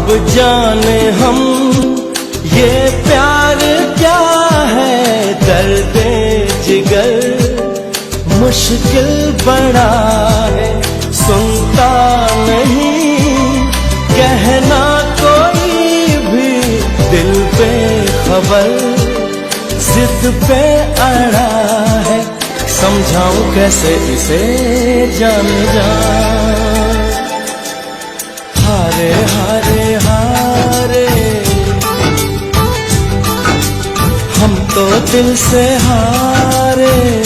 अब जाने हम ये प्यार क्या है, दर्द जिगर मुश्किल बड़ा है, सुनता नहीं कहना कोई भी, दिल पे खबर जिद पे अड़ा है, समझाऊं कैसे इसे जान जा। हारे हारे हारे हम तो दिल से हारे।